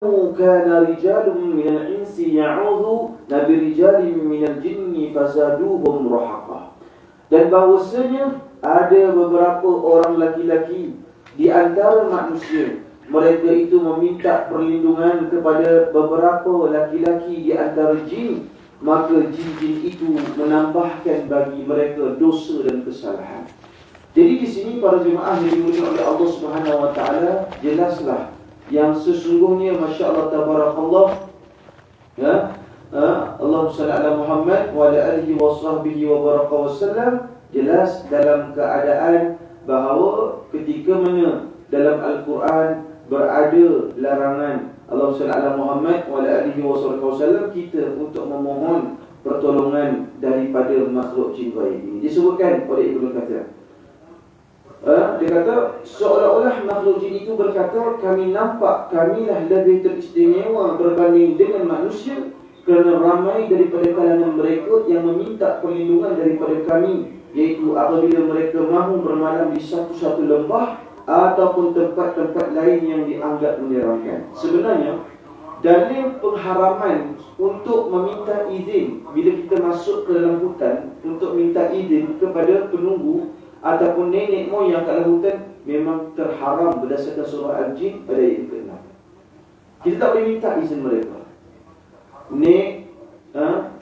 kana rijalun minal insi ya'udhu nabirijalin minal jinni fazaduhum rahaqa. Dan bahawasanya ada beberapa orang laki-laki di antara manusia, mereka itu meminta perlindungan kepada beberapa laki-laki di antara jin, maka jin-jin itu menambahkan bagi mereka dosa dan kesalahan. Jadi di sini para jemaah yang dimuliakan oleh Allah Subhanahu wa taala, jelaslah yang sesungguhnya masya-Allah tabarakallah, ya, Allahumma salli ala Muhammad wa ala alihi wa sahbihi wa baraka wasallam, jelas dalam keadaan bahawa ketika mana dalam Al-Quran berada larangan Allahumma salli ala Muhammad wa ala alihi wa sahbihi wasallam, kita untuk memohon pertolongan daripada makhluk jin gaib ini. Disebutkan oleh Ibnu Katsir, dia kata seolah-olah makhluk jin itu berkata, kami nampak kamilah lebih teristimewa berbanding dengan manusia, kerana ramai daripada kalangan mereka yang meminta perlindungan daripada kami, iaitu apabila mereka mahu bermalam di satu-satu lembah ataupun tempat-tempat lain yang dianggap menyeramkan. Sebenarnya dalil pengharaman untuk meminta izin bila kita masuk ke dalam hutan, untuk minta izin kepada penunggu ataupun nenek moyang kat dalam hutan, memang terharam berdasarkan surah Al-Jin pada ayat ke-6. Kita tak boleh minta izin mereka. Nek,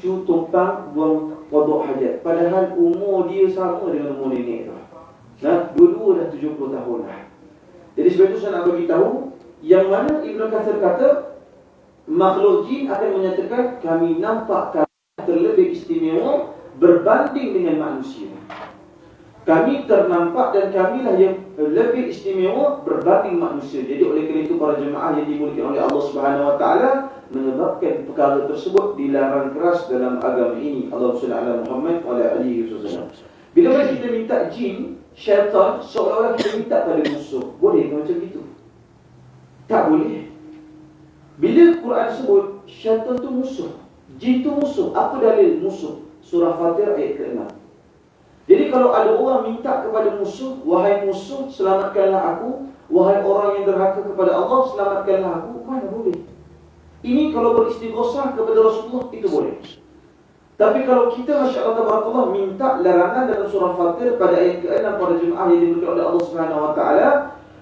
cu tumpang buang kodok hajat, padahal umur dia sama dengan umur nenek tu. Dua-dua dah 70 tahun dah. Jadi sebab itu saya nak bagi tahu yang mana Ibnu Katsir kata makhluk jin akan menyatakan kami nampak kami terlebih istimewa berbanding dengan manusia. Kami ternampak dan kamilah yang lebih istimewa berbanding manusia. Jadi oleh kerana itu para jemaah yang dimuliakan oleh Allah Subhanahu wa taala, menyebabkan perkara tersebut dilarang keras dalam agama ini. Allahumma shalli ala Muhammad wa ala alihi wasallam. Bila kita minta jin, syaitan, seolah-olah kita minta pada musuh. Boleh ke macam itu? Tak boleh. Bila Quran sebut syaitan tu musuh, jin tu musuh, apa dalil musuh? Surah Fatir ayat ke-6. Jadi kalau ada orang minta kepada musuh, wahai musuh, selamatkanlah aku, wahai orang yang derhaka kepada Allah, selamatkanlah aku, mana boleh? Ini kalau beristighosah kepada Rasulullah, itu boleh. Tapi kalau kita masya-Allah tabarakallah minta larangan dalam surah Fatir pada ayat ke-6, para jemaah yang dimuliakan oleh Allah Subhanahu wa taala,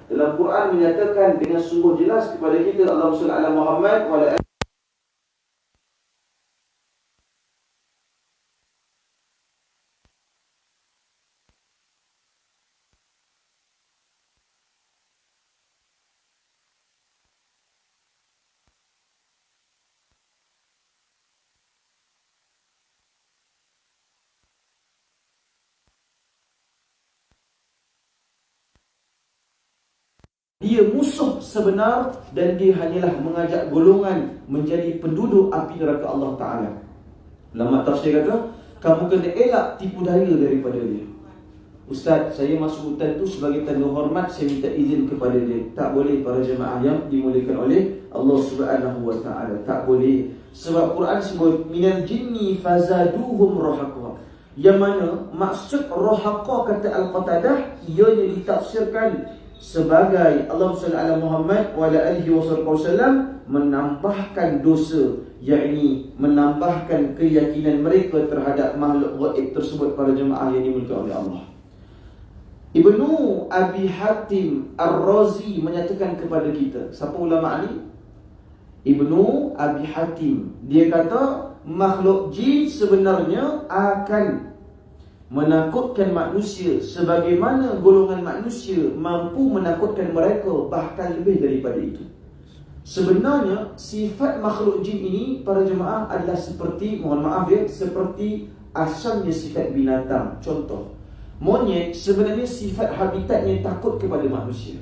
dalam Quran menyatakan dengan sungguh jelas kepada kita, Allahumma shalli ala Muhammad wa ala dia musuh sebenar dan dia hanyalah mengajak golongan menjadi penduduk api neraka Allah Ta'ala. Ulama tafsir kata, kamu kena elak tipu daya daripada dia. Ustaz, saya masuk hutan tu sebagai tanda hormat, saya minta izin kepada dia. Tak boleh para jemaah yang dimuliakan oleh Allah Subhanahu wa taala. Tak boleh. Sebab Quran sebut minal jinni fazaduhum rahaqa. Yang mana maksud rahaqa kata Al-Qatadah, ianya ditafsirkan sebagai Allahumma salli ala Muhammad wa ala alihi wasallam, menambahkan dosa, yakni menambahkan keyakinan mereka terhadap makhluk gaib tersebut, para jemaah yang dimuliakan oleh Allah. Ibnu Abi Hatim Ar-Razi menyatakan kepada kita, siapa ulama ni? Ibnu Abi Hatim, dia kata makhluk jin sebenarnya akan menakutkan manusia sebagaimana golongan manusia mampu menakutkan mereka, bahkan lebih daripada itu. Sebenarnya sifat makhluk jin ini, para jemaah, adalah seperti, mohon maaf ya, seperti asalnya sifat binatang. Contoh, monyet sebenarnya sifat habitatnya takut kepada manusia.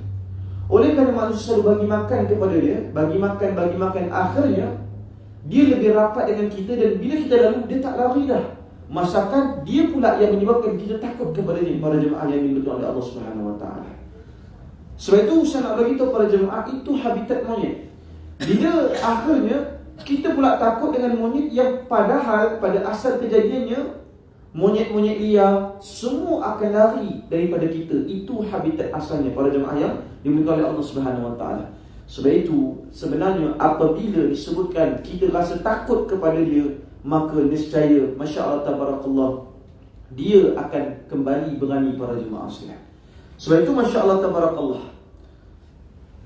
Oleh kerana manusia selalu bagi makan kepada dia, bagi makan, akhirnya dia lebih rapat dengan kita, dan bila kita lalu, dia tak lari dah. Masakan dia pula yang menyebabkan kita takut kepada dia, para jemaah yang dimuliakan oleh Allah Subhanahu wa taala. Sebab itu saya nak bagi tahu para jemaah, itu habitat monyet. Bila akhirnya kita pula takut dengan monyet yang padahal pada asal kejadiannya monyet-monyet liar semua akan lari daripada kita. Itu habitat asalnya, para jemaah yang dimuliakan oleh Allah Subhanahu wa taala. Sebab itu sebenarnya apabila disebutkan kita rasa takut kepada dia, maka nescaya Masya Allah Tabarakallah, dia akan kembali berani para jemaah sekalian. Sebab itu Masya Allah Tabarakallah,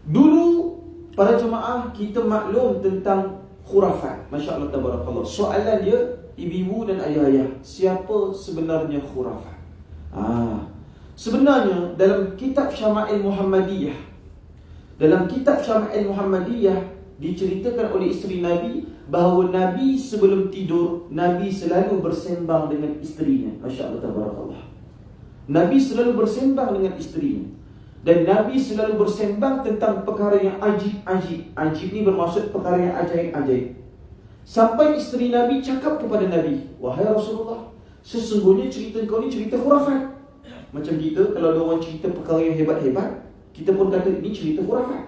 dulu para jemaah kita maklum tentang khurafat. Masya Allah Tabarakallah, soalan dia, ibu-ibu dan ayah-ayah, siapa sebenarnya khurafat? Sebenarnya dalam kitab Syama'il Muhammadiyah, diceritakan oleh isteri Nabi bahawa Nabi sebelum tidur, Nabi selalu bersembang dengan isterinya. Masya Allah Tabarakallah, Nabi selalu bersembang dengan isterinya. Dan Nabi selalu bersembang tentang perkara yang ajib-ajib. Ajib ni bermaksud perkara yang ajaib-ajaib. Sampai isteri Nabi cakap kepada Nabi, wahai Rasulullah, sesungguhnya cerita kau ni cerita khurafat. Macam kita, kalau ada orang cerita perkara yang hebat-hebat, kita pun kata ini cerita khurafat.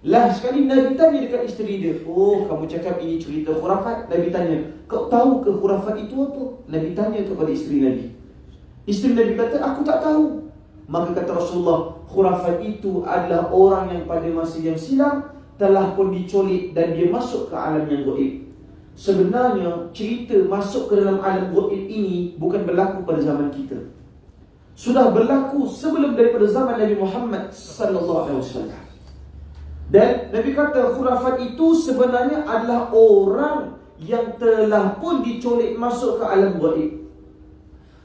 Lah sekali Nabi tanya dekat isteri dia, oh kamu cakap ini cerita khurafat. Nabi tanya, kau tahu ke khurafat itu apa? Nabi tanya kepada isteri Nabi. Isteri Nabi kata, aku tak tahu. Maka kata Rasulullah, khurafat itu adalah orang yang pada masa yang silam telah pun diculik dan dia masuk ke alam yang gaib. Sebenarnya cerita masuk ke dalam alam gaib ini bukan berlaku pada zaman kita. Sudah berlaku sebelum daripada zaman Nabi Muhammad sallallahu alaihi wasallam. Dan Nabi kata khurafat itu sebenarnya adalah orang yang telah pun diculik masuk ke alam gaib.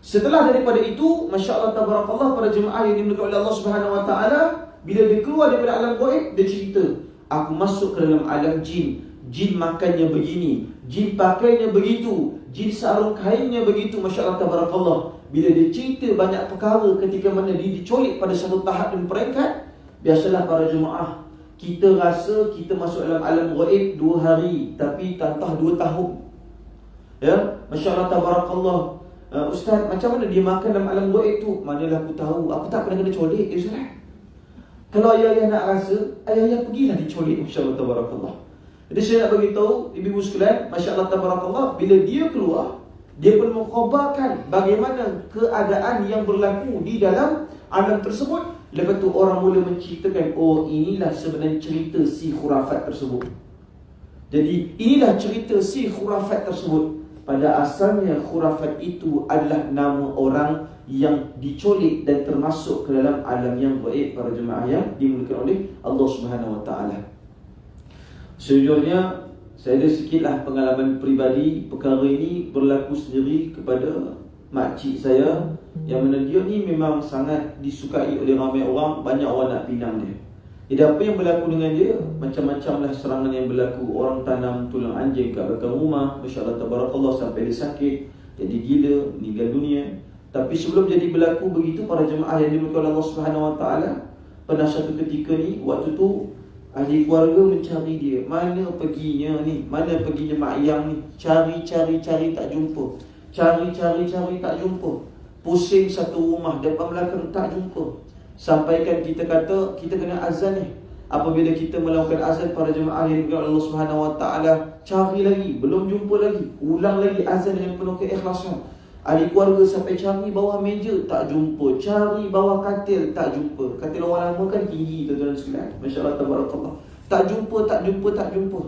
Setelah daripada itu, Masya Allah Tabarakallah, para jemaah yang dimuliakan oleh Allah Subhanahu Wa Taala, bila dia keluar daripada alam gaib, dia cerita, aku masuk ke dalam alam jin. Jin makannya begini, jin pakainya begitu, jin sarung kainnya begitu. Masya Allah Tabarakallah, bila dia cerita banyak perkara ketika mana dia diculik pada satu tahap dan peringkat, biasalah para jemaah, kita rasa kita masuk dalam alam gaib 2 hari, tapi tantah 2 tahun. Ya, Masya Allah Tabarakallah. Ustaz, macam mana dia makan dalam alam gaib tu? Manalah aku tahu, aku tak pernah kena colik. Ustaz, kalau ayah-ayah nak rasa, ayah-ayah pergilah dicolik. Masya Allah Tabarakallah. Jadi saya nak beritahu ibu-ibu sekalian, Masya Allah Tabarakallah, bila dia keluar, dia pun mengkhabarkan bagaimana keadaan yang berlaku di dalam alam tersebut. Lepas tu orang mula menceritakan, oh inilah sebenarnya cerita si khurafat tersebut. Jadi inilah cerita si khurafat tersebut. Pada asalnya khurafat itu adalah nama orang yang diculik dan termasuk ke dalam alam yang gaib, para jemaah yang dimuliakan oleh Allah Subhanahu Wa Taala. Sejujurnya saya ada sikitlah pengalaman peribadi. Perkara ini berlaku sendiri kepada makcik saya, yang mana dia ni memang sangat disukai oleh ramai orang. Banyak orang nak pinang dia. Jadi apa yang berlaku dengan dia? Macam-macam lah serangan yang berlaku. Orang tanam tulang anjing kat belakang rumah. Masya Allah Tabarakallah, sampai dia sakit, jadi gila, meninggal dunia. Tapi sebelum jadi berlaku begitu, para jemaah yang dimuliakan oleh Allah Subhanahu Wa Taala, pada satu ketika ni, waktu tu ahli keluarga mencari dia. Mana perginya ni? Mana perginya Mak Yang ni? Cari tak jumpa. Cari tak jumpa. Pusing satu rumah, depan belakang tak jumpa. Sampaikan kita kata kita kena azan ni. Apabila kita melakukan azan, para jemaah yang dimuliakan Allah Subhanahu Wa Taala, cari lagi, belum jumpa lagi. Ulang lagi azan dengan penuh keikhlasan. Ahli keluarga sampai cari bawah meja, tak jumpa. Cari bawah katil, tak jumpa. Katil orang lama kan tinggi, tuan-tuan sekalian. Masya Allah Tabarakallah. Tak jumpa.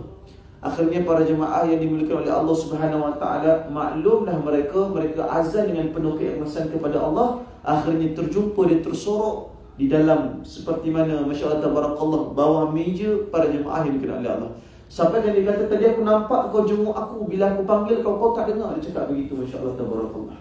Akhirnya para jemaah yang dimuliakan oleh Allah Subhanahu Wa Taala, maklumlah mereka azan dengan penuh keikhlasan kepada Allah. Akhirnya terjumpa, dia tersorok di dalam seperti mana, Masya Allah Tabarakallah, bawah meja para jemaah yang dikenal oleh Allah. Sampai kan dia kata, tadi aku nampak kau jenguk aku, bila aku panggil kau tak dengar. Dia cakap begitu, Masya Allah Tabarakallah.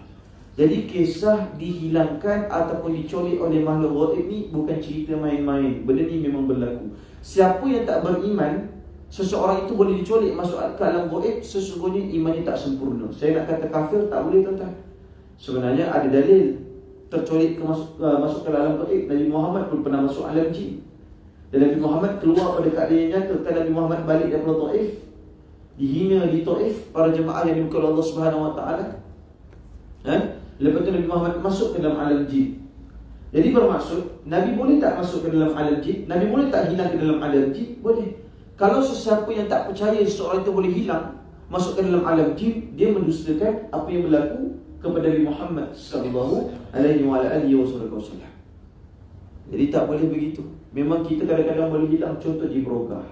Jadi kisah dihilangkan ataupun diculik oleh makhluk gaib ni bukan cerita main-main. Benda ni memang berlaku. Siapa yang tak beriman, seseorang itu boleh diculik masuk ke alam gaib, sesungguhnya imannya tak sempurna. Saya nak kata kafir, tak boleh tuan-tuan. Sebenarnya ada dalil terculik masuk ke dalam gaib. Nabi Muhammad pun pernah masuk alam jin. Dan Nabi Muhammad keluar pada keadaan yang nyata. Kan Nabi Muhammad balik daripada Taif, dihina di Taif, para jemaah yang dimuliakan oleh Allah Subhanahu Wa Taala. Lepas tu Nabi Muhammad masuk ke dalam alam jin. Jadi bermaksud, Nabi boleh tak masuk ke dalam alam jin? Nabi boleh tak hilang ke dalam alam jin? Boleh. Kalau sesiapa yang tak percaya seseorang itu boleh hilang masuk ke dalam alam jin, dia mendustakan apa yang berlaku kepada Nabi Muhammad sallallahu alaihi wasallam. Jadi tak boleh begitu. Memang kita kadang-kadang boleh hilang. Contoh di Brogah.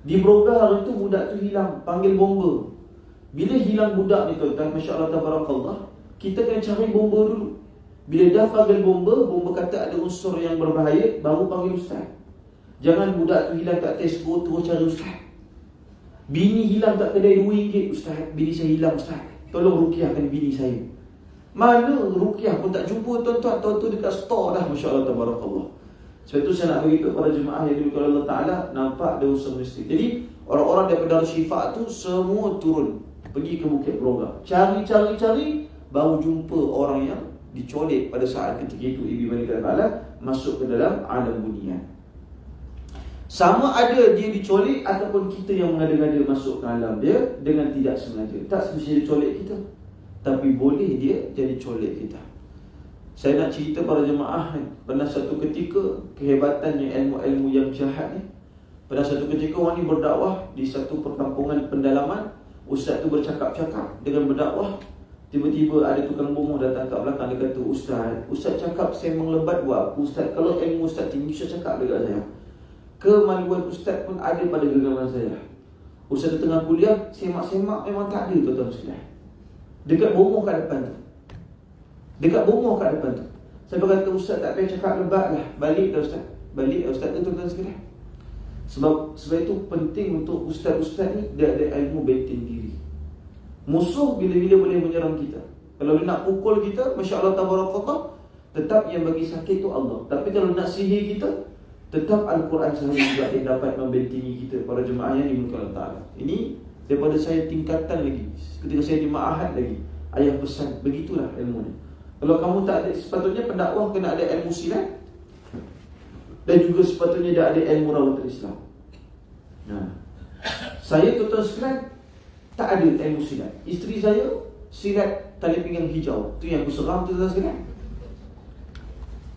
Di Brogah hari tu budak tu hilang, panggil bomba. Bila hilang budak ni tuan-tuan, Masya Allah tabarakallah, kita kena cari bomba dulu. Bila dah panggil bomba, bomba kata ada unsur yang berbahaya, baru panggil ustaz. Jangan budak tu hilang kat Tesco, terus cari ustaz. Bini hilang kat kedai RM2, ustaz, bini saya hilang ustaz, tolong rukiahkan bini saya. Mana rukiah pun tak jumpa tuan-tuan. Tuan-tuan dekat store dah, Masya Allah tabarakallah. Sebab itu saya nak beritahu para jemaah yang dimuliakan Allah Ta'ala, nampak ada usaha mesti. Jadi orang-orang daripada Syifa tu semua turun pergi ke Bukit Brogah, cari, baru jumpa orang yang dicolek pada saat ketika itu. Ibu Bani Ta'ala masuk ke dalam alam bunian. Sama ada dia dicolek ataupun kita yang mengada-ngada masuk ke alam dia dengan tidak sengaja. Tak semestinya dicolek kita, tapi boleh dia jadi colek kita. Saya nak cerita para jemaah ni, pernah satu ketika kehebatannya ilmu-ilmu yang jahat ni. Pada satu ketika orang ni berdakwah di satu perkampungan pendalaman. Ustaz tu bercakap-cakap dengan berdakwah. Tiba-tiba ada tukang bomoh datang kat belakang. Dia kata, Ustaz cakap saya menglebat buat apa Ustaz? Kalau ilmu Ustaz tinggi, Ustaz cakap dekat saya. Kemaluan Ustaz pun ada pada genggaman saya. Ustaz tu tengah kuliah, semak-semak memang tak ada tuan-tuan sekalian. Dekat bomoh kat depan tu. Saya berkata, Ustaz tak payah cakap lebat lah. Balik dah Ustaz tu tuan-tuan sekalian. Sebab itu penting untuk ustaz-ustaz ni dia ada ilmu benteng diri. Musuh bila-bila boleh menyerang kita. Kalau dia nak pukul kita, Masya Allah tabarakallah, tetap yang bagi sakit tu Allah. Tapi kalau nak sihir kita, tetap Al-Quran sahaja juga yang dapat membentengi kita, para jemaah yang dimuliakan Allah Ta'ala. Ini daripada saya tingkatan lagi. Ketika saya di Ma'ahad lagi, ayah pesan, begitulah ilmu ni. Kalau kamu tak ada, sepatutnya pendakwah kena ada ilmu silat, dan juga sepatutnya dia ada ilmu rawat Islam. Saya tuan-tuan sekalian tak ada ilmu silat. Isteri saya silat tali pinggang hijau. Tu yang aku seram tuan-tuan sekalian.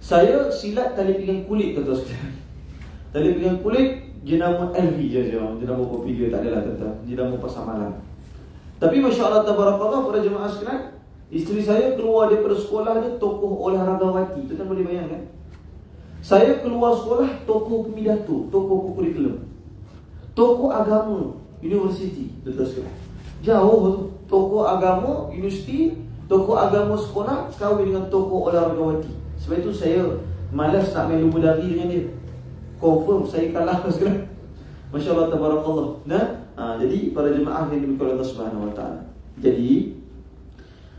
Saya silat tali pinggang kulit tuan-tuan sekalian. Tali pinggang kulit jenama LV je. Jenama kopi dia tak adalah tuan-tuan. Jenama pasar malam. Tapi Masya Allah tabarakallah para jemaah sekalian, isteri saya keluar daripada sekolah dia tokoh olahragawati. Tuan-tuan boleh bayangkan. Saya keluar sekolah tokoh pemidato, tokoh kurikulum, tokoh agama, universiti, tuan-tuan sekalian. Jauh tu, tokoh agama, universiti, tokoh agama sekolah, kahwin dengan tokoh olahragawati. Sebab itu saya malas nak main lumba lari dengan dia. Confirm saya kalah sekalian. Masya Allah tabarakallah. Jadi para jemaah yang dimuliakan Allah Subhanahu Wa Taala. Jadi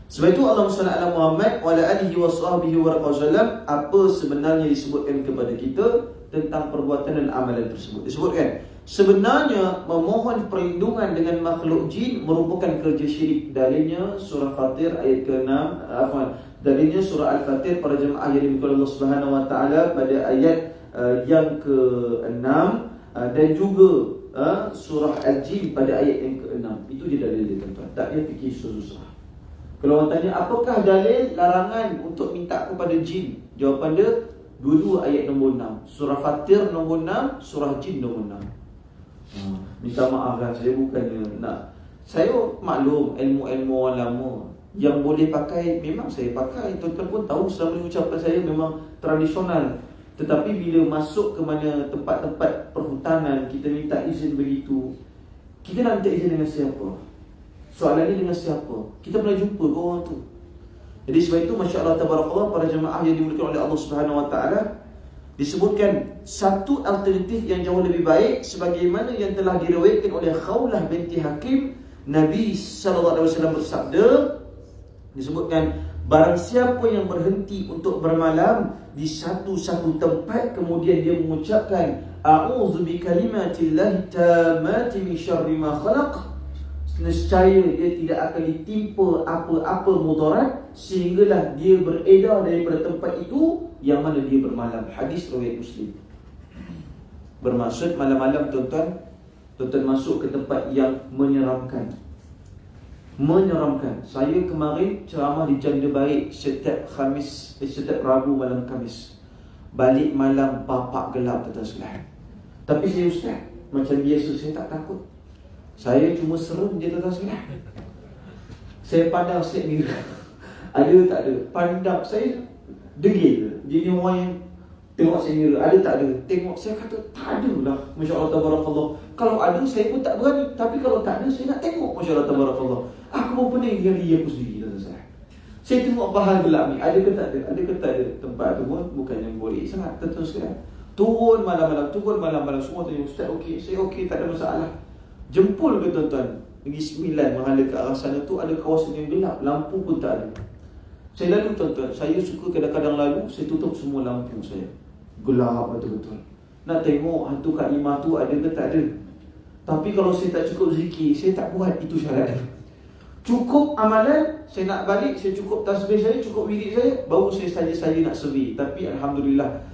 sebab itu Allah SWT ala Muhammad wa ala alihi wa sahbihi wa sallam, apa sebenarnya disebutkan kepada kita tentang perbuatan dan amalan tersebut. Disebutkan sebenarnya memohon perlindungan dengan makhluk jin merupakan kerja syirik. Dalilnya surah Fatir ayat ke-6, dalilnya surah Al-Fatir para jemaah yang dimuliakan Allah Subhanahu Wa Taala pada ayat yang ke-6, dan juga surah Al-Jin pada ayat yang ke-6. Itu je dalil dia tuan-tuan. Tak payah fikir susah. Kalau orang tanya apakah dalil larangan untuk minta kepada jin, jawapan dia dua-dua ayat nombor 6. Surah Fatir nombor 6, surah Jin nombor 6. Minta maaf lah, saya bukannya nak, saya maklum ilmu-ilmu orang lama yang boleh pakai, memang saya pakai. Tuan-tuan pun tahu selama ni ucapan saya memang tradisional. Tetapi bila masuk ke mana tempat-tempat perhutanan, kita minta izin begitu, kita nak minta izin dengan siapa? Soalannya dengan siapa? Kita pernah jumpa ke orang tu? Jadi sebab itu Masya Allah tabarakallah para jemaah yang dimuliakan oleh Allah Subhanahu Wa Taala, disebutkan satu alternatif yang jauh lebih baik sebagaimana yang telah diriwayatkan oleh Khawlah binti Hakim. Nabi SAW bersabda, disebutkan barang siapa yang berhenti untuk bermalam di satu-satu tempat kemudian dia mengucapkan a'udzu bikalimatillahi tammati min syarri ma khalaq, nescaya dia tidak akan ditimpa apa-apa mudarat sehinggalah dia beredar daripada tempat itu yang mana dia bermalam. Hadis riwayat Muslim. Bermaksud malam-malam tuan-tuan masuk ke tempat yang menyeramkan. Saya kemarin ceramah di Janda Baik setiap Rabu malam Khamis. Balik malam bapak gelap tuan-tuan sekalian. Tapi saya ustaz, macam biasa saya tak takut. Saya cuma serem je tuan-tuan sekalian. Saya pandang set mirror. Ada tak ada, pandang saya degil. Jadi orang yang Tengok saya mirror, ada tak ada? Tengok, saya kata tak ada lah. Masya Allah tabarakallah. Kalau ada saya pun tak berani. Tapi kalau tak ada saya nak tengok. Masya Allah tabarakallah. Aku pun pening dengan diri aku sendiri. Saya tengok bahal gelap ni, ada ke tak ada? Ada ke tak ada? Tempat tu pun bukannya boleh sangat terus kan. Turun malam-malam, semua tanya, Ustaz okey, saya okey, tak ada masalah. Jempol ke tuan-tuan? Negeri Sembilan menghala ke arah sana tu ada kawasan yang gelap, lampu pun tak ada. Saya lalu tuan-tuan, saya suka kadang-kadang lalu, saya tutup semua lampu saya. Gelap betul-betul. Nak tengok hantu Kak Imah tu ada ke tak ada. Tapi kalau saya tak cukup zikir, saya tak buat, itu syarat. Cukup amalan, saya nak balik, saya cukup tasbih saya, cukup wirid saya, baru saya nak survey. Tapi Alhamdulillah,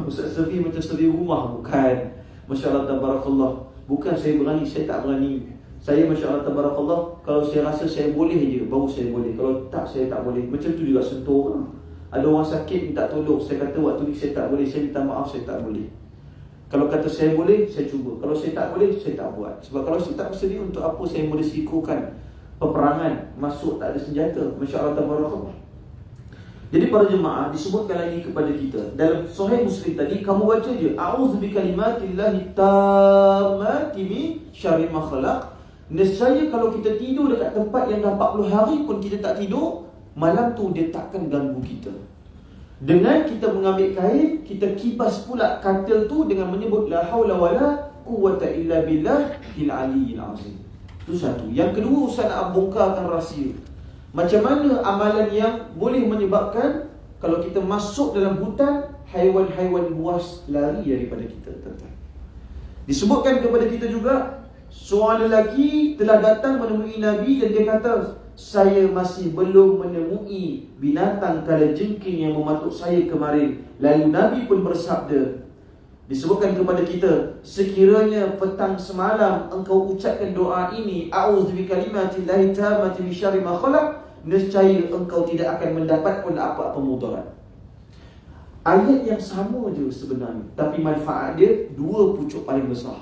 Ustaz survey macam survey rumah, bukan. Masya Allah tabarakallah. Bukan saya berani, saya tak berani. Saya Masya Allah tabarakallah, kalau saya rasa saya boleh je, baru saya boleh. Kalau tak, saya tak boleh. Macam tu juga sentuh orang. Ada orang sakit minta tolong, saya kata waktu ni saya tak boleh, saya minta maaf, saya tak boleh. Kalau kata saya boleh, saya cuba. Kalau saya tak boleh, saya tak buat. Sebab kalau saya tak bersedia, untuk apa saya merisikokan peperangan, masuk tak ada senjata. Masya Allah tabarakallah. Jadi para jemaah, disebutkan lagi kepada kita dalam Sahih Muslim tadi, kamu baca je, a'udzu bikalimatillahi tammati min syarri ma khalaq. Nescaya kalau kita tidur dekat tempat yang dah 40 hari pun kita tak tidur, malam tu dia takkan ganggu kita. Dengan kita mengambil kain, kita kipas pula katil tu dengan menyebut la haula wala quwwata illa billahil aliyyil azim. Itu satu. Yang kedua, Ustaz nak bongkarkan rahsia. Macam mana amalan yang boleh menyebabkan kalau kita masuk dalam hutan, haiwan-haiwan buas lari daripada kita. Disebutkan kepada kita juga, seorang lelaki telah datang menemui Nabi dan dia kata, saya masih belum menemui binatang kalajengking yang mematuk saya kemarin. Lalu Nabi pun bersabda, disebutkan kepada kita, sekiranya petang semalam engkau ucapkan doa ini, a'udzu bikalimatillahi tammati min syarri ma khalaq, nescaya engkau tidak akan mendapat pun apa-apa mudarat. Ayat yang sama je sebenarnya, tapi manfaat dia dua pucuk paling besar.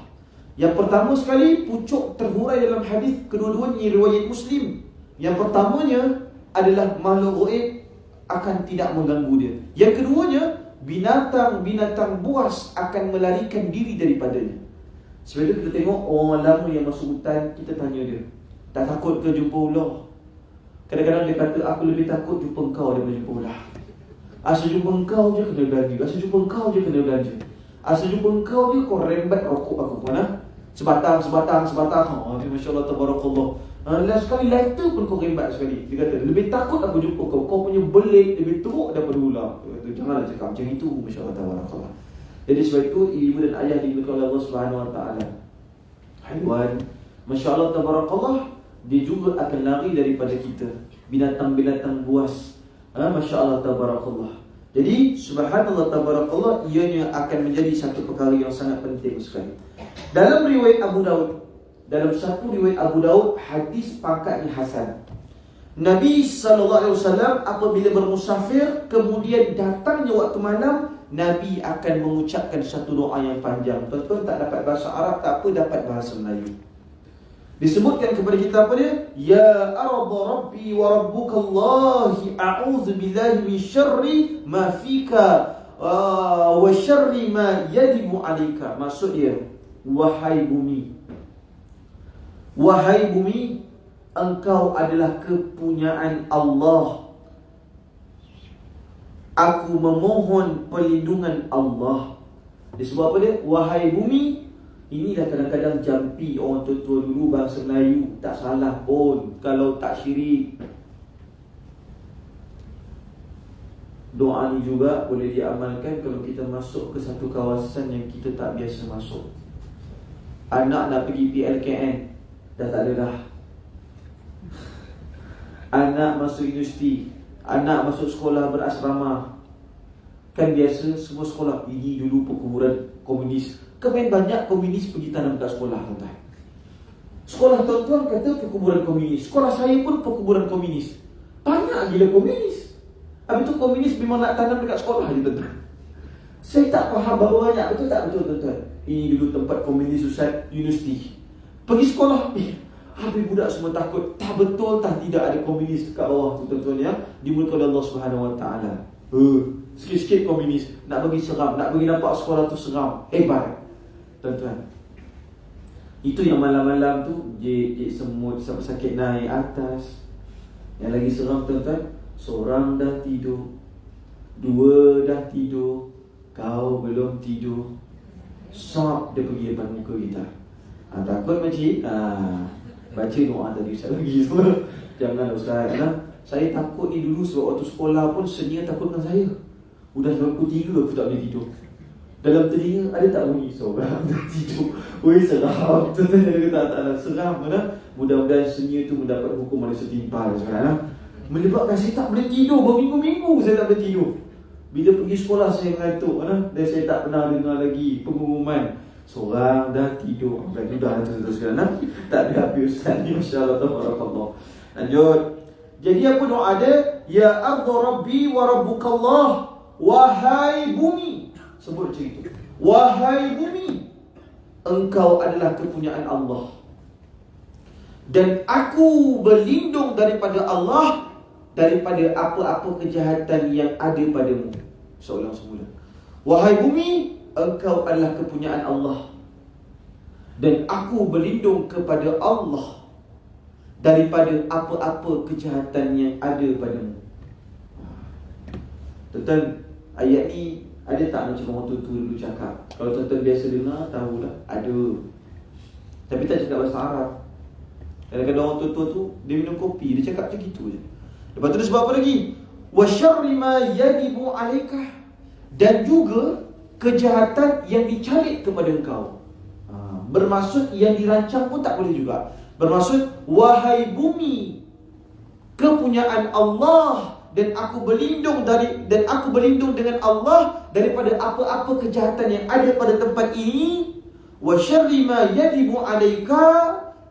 Yang pertama sekali, pucuk terhurai dalam hadis, kedua-duanya riwayat Muslim. Yang pertamanya adalah makhluk gaib akan tidak mengganggu dia. Yang keduanya, binatang-binatang buas akan melarikan diri daripadanya. Sebab itu kita tengok orang lama yang masuk hutan, kita tanya dia, tak takut ke jumpa ular? Kadang-kadang dia kata, aku lebih takut jumpa engkau daripada jumpa ular. Asal jumpa engkau je kena belanja, asal jumpa engkau je kena belanja, asal jumpa engkau je kau rembat rokok aku mana? Sebatang. Masya Allah tabarakallah. Last sekali lighter pun kau rembat sekali. Dia kata, lebih takut aku jumpa kau. Kau punya belit lebih teruk daripada ular. Janganlah cakap macam itu. Masya Allah tabarakallah. Jadi sebab itu, ibu dan ayah dimuliakan oleh Allah Subhanahu Wa Taala. Haiwan, Masya Allah tabarakallah, dia juga akan lari daripada kita. Binatang-binatang buas. Masya Allah tabarakallah. Jadi subhanallah tabarakallah, ianya akan menjadi satu perkara yang sangat penting sekali. Dalam riwayat Abu Daud, dalam satu riwayat Abu Daud, hadis pangkatnya hasan. Nabi SAW apabila bermusafir, kemudian datangnya waktu malam, Nabi akan mengucapkan satu doa yang panjang. Tuan-tuan tak dapat bahasa Arab, tak apa, dapat bahasa Melayu. Disebutkan kepada kita apa dia? Ya arda rabbi wa rabbukallahi a'udzu billahi min syarri ma fika wa syarri ma yadibu alika. Maksud dia, wahai bumi, engkau adalah kepunyaan Allah. Aku memohon perlindungan Allah. Disebut apa dia? Wahai bumi. Inilah kadang-kadang jampi orang tua-tua dulu bahasa Melayu. Tak salah pun kalau tak syirik. Doa ni juga boleh diamalkan kalau kita masuk ke satu kawasan yang kita tak biasa masuk. Anak nak pergi PLKN, dah tak ada dah. Anak masuk universiti, anak masuk sekolah berasrama. Kan biasa semua sekolah, ini dulu perkuburan komunis. Kemudian banyak komunis pergi tanam kat sekolah, tuan-tuan. Sekolah tuan-tuan kata perkuburan komunis. Sekolah saya pun perkuburan komunis. Banyak gila komunis. Habis tu komunis memang nak tanam dekat sekolah je, tuan-tuan. Saya tak faham baru banyak. Betul tak betul, tuan-tuan? Ini dulu tempat komunis Ustaz, universiti. Pergi sekolah, habis budak semua takut. Tak betul tak tidak ada komunis dekat bawah tu, tuan-tuan, ya. Dimulakan oleh Allah Subhanahu Wa Taala. Sikit-sikit komunis nak bagi seram, nak bagi nampak sekolah tu seram. Hebat tuan-tuan. Itu yang malam-malam tu je semut sampai sakit naik atas. Yang lagi seram tuan-tuan, seorang dah tidur, dua dah tidur, kau belum tidur. Sok dia pergi depan muka kita. Takut makcik? Baca doa tadi Ustaz bagi semua. Jangan Ustaz. Saya takut ni dulu sebab waktu sekolah pun senior takut dengan saya. Udah pukul 3 aku tak boleh tidur. Dalam telinga ada tak bunyi seorang dah tidur. Weh seram. Tuan-tuan tak seram mana? Mudah-mudahan senior tu mendapat hukuman yang setimpal sekarang. Menyebabkan saya tak boleh tidur. Berminggu-minggu saya tak boleh tidur. Bila pergi sekolah saya mengantuk dan saya tak pernah dengar lagi pengumuman seorang dah tidur. Bukan dah terus sekarang. Tak ada habis Ustaz ni, masya-Allah tabarakallah. Lanjut. Jadi apa doa dia? Ya ardu rabbi wa rabbukallah. Wahai bumi, sebut macam itu. Wahai bumi, engkau adalah kepunyaan Allah, dan aku berlindung daripada Allah, daripada apa-apa kejahatan yang ada padamu. Soalan semula. Wahai bumi, engkau adalah kepunyaan Allah, dan aku berlindung kepada Allah daripada apa-apa kejahatan yang ada padamu. Tuan-tuan, ayat ni ada tak macam orang tua-tua dulu cakap? Kalau tuan-tuan biasa dengar, tahulah ada. Tapi tak cakap bahasa Arab. Kadang-kadang orang tua-tua tu dia minum kopi, dia cakap macam gitu je. Lepas tu dia sebab apa lagi? Wa syarri ma yadibu alaika, dan juga kejahatan yang dicari kepada engkau. Bermaksud yang dirancang pun tak boleh juga. Bermaksud wahai bumi, kepunyaan Allah, dan aku berlindung dengan Allah daripada apa-apa kejahatan yang ada pada tempat ini. Wa syarri ma yadibu alaika,